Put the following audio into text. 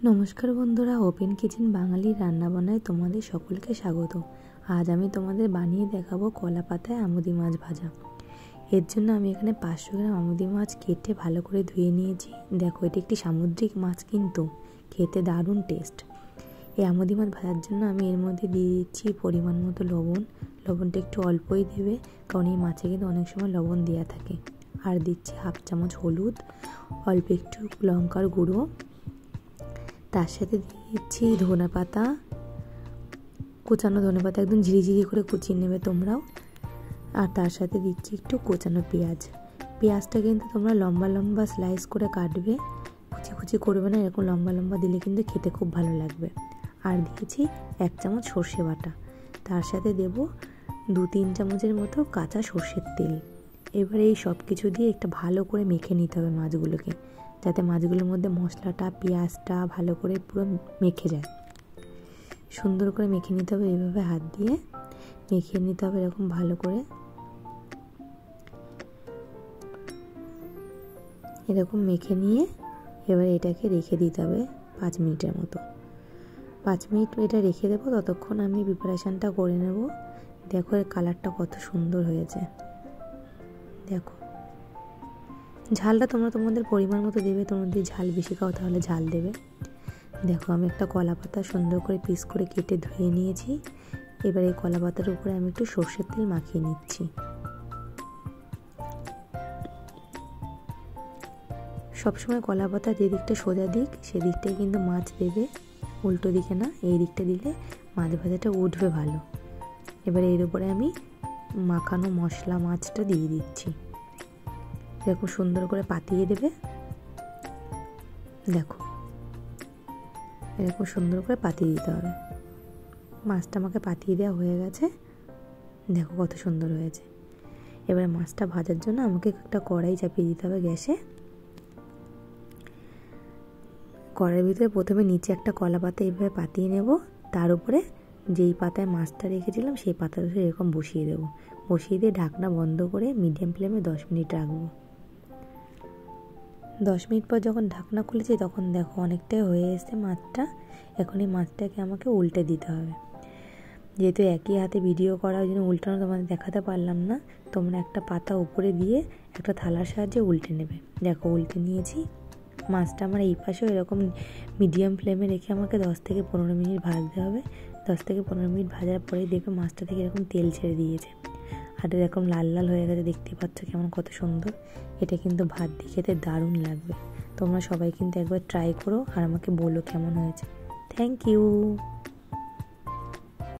নমস্কার বন্ধুরা, open kitchen বাঙালির রান্নাবান্নায় তোমাদের সকলকে স্বাগত। আজ আমি তোমাদের বানিয়ে দেখাবো কলা পাতায় আমুদি মাছ ভাজা। এর জন্য আমি এখানে 500 গ্রাম আমুদি মাছ কেটে ভালো করে ধুয়ে নিয়েছি। দেখো, এটি একটি সামুদ্রিক মাছ, কিন্তু খেতে দারুণ টেস্ট। এই আমুদি মাছ ভাজার জন্য আমি এর মধ্যে দিয়ে দিচ্ছি পরিমাণ মতো লবণ। লবণটা একটু অল্পই দেবে, কারণ এই মাছে কিন্তু অনেক সময় লবণ দেওয়া থাকে। আর দিচ্ছি হাফ চামচ হলুদ, অল্প একটু লঙ্কার গুঁড়ো, তার সাথে দিয়ে দিচ্ছি ধনে পাতা, কুচানো ধনে পাতা, একদম ঝিরিঝিরি করে কুচিয়ে নেবে তোমরাও। আর তার সাথে দিচ্ছি একটু কুচানো পেঁয়াজ। পেঁয়াজটা কিন্তু তোমরা লম্বা লম্বা স্লাইস করে কাটবে, কুচি কুচি করবে না, এরকম লম্বা লম্বা দিলে কিন্তু খেতে খুব ভালো লাগবে। আর দিয়েছি 1 চামচ সর্ষে বাটা, তার সাথে দেব 2-3 চামচের মতো কাঁচা সর্ষের তেল। এবারে এই সব কিছু দিয়ে একটা ভালো করে মেখে নিতে হবে মাছগুলোকে, যাতে মাছগুলোর মধ্যে মশলাটা পেঁয়াজটা ভালো করে পুরো মেখে যায়। সুন্দর করে মেখে নিতে হবে, এইভাবে হাত দিয়ে মেখে নিতে হবে এরকম ভালো করে। এরকম মেখে নিয়ে এবার এটাকে রেখে দিতে হবে 5 মিনিটের মতো। 5 মিনিট এটা রেখে দেবো, ততক্ষণ আমি প্রিপারেশানটা করে নেব। দেখো এর কালারটা কত সুন্দর হয়েছে। দেখো, ঝালটা তোমরা তোমাদের পরিমাণ মতো দেবে, তোমরা যদি ঝাল বেশি খাও তাহলে ঝাল দেবে। দেখো, আমি একটা কলা পাতা সুন্দর করে পিস করে কেটে ধুয়ে নিয়েছি। এবার এই কলা পাতার উপরে আমি একটু সর্ষের তেল মাখিয়ে নিচ্ছি। সবসময় কলা পাতা যে দিকটা সোজা দিক সেদিকটাই কিন্তু মাছ দেবে, উল্টো দিকে না। এই দিকটা দিলে মাছ ভাজাটা উঠবে ভালো। এবার এর উপরে আমি মাখানো মশলা মাছটা দিয়ে দিচ্ছি। এরকম সুন্দর করে পাতিয়ে দেবে। দেখো, এরকম সুন্দর করে পাতিয়ে দিতে হবে। মাছটা আমাকে পাতিয়ে দেওয়া হয়ে গেছে। দেখো কত সুন্দর হয়েছে। এবার মাছটা ভাজার জন্য আমাকে একটা কড়াই চাপিয়ে দিতে হবে গ্যাসে। কড়াইয়ের ভিতরে প্রথমে নিচে একটা কলা পাতা এইভাবে পাতিয়ে নেব, তার উপরে যেই পাতায় মাছটা রেখেছিলাম সেই পাতার উপরে এরকম বসিয়ে দেবো। বসিয়ে দিয়ে ঢাকনা বন্ধ করে মিডিয়াম ফ্লেমে 10 মিনিট রাখবো। 10 মিনিট পর যখন ঢাকনা খুলেছি তখন দেখো অনেকটাই হয়ে এসেছে মাছটা। এখন এই মাছটাকে আমাকে উল্টে দিতে হবে। যেহেতু একই হাতে ভিডিও করা, ওই জন্য উল্টানো তোমাদের দেখাতে পারলাম না। তোমরা একটা পাতা উপরে দিয়ে একটা থালার সাহায্যে উল্টে নেবে। দেখো, উল্টে নিয়েছি। মাছটা আমার এই পাশেও এরকম মিডিয়াম ফ্লেমে রেখে আমাকে 10 থেকে 15 মিনিট ভাজতে হবে। 10 থেকে 15 মিনিট ভাজার পরেই দেখবে মাছটা থেকে এরকম তেল ছেড়ে দিয়েছে, আর এরকম লাল লাল হয়ে গেছে। দেখতে পাচ্ছ কেমন কত সুন্দর। এটা কিন্তু ভাত দিয়ে খেতে দারুণ লাগবে। তোমরা সবাই কিন্তু একবার ট্রাই করো আর আমাকে বলো কেমন হয়েছে। Thank you.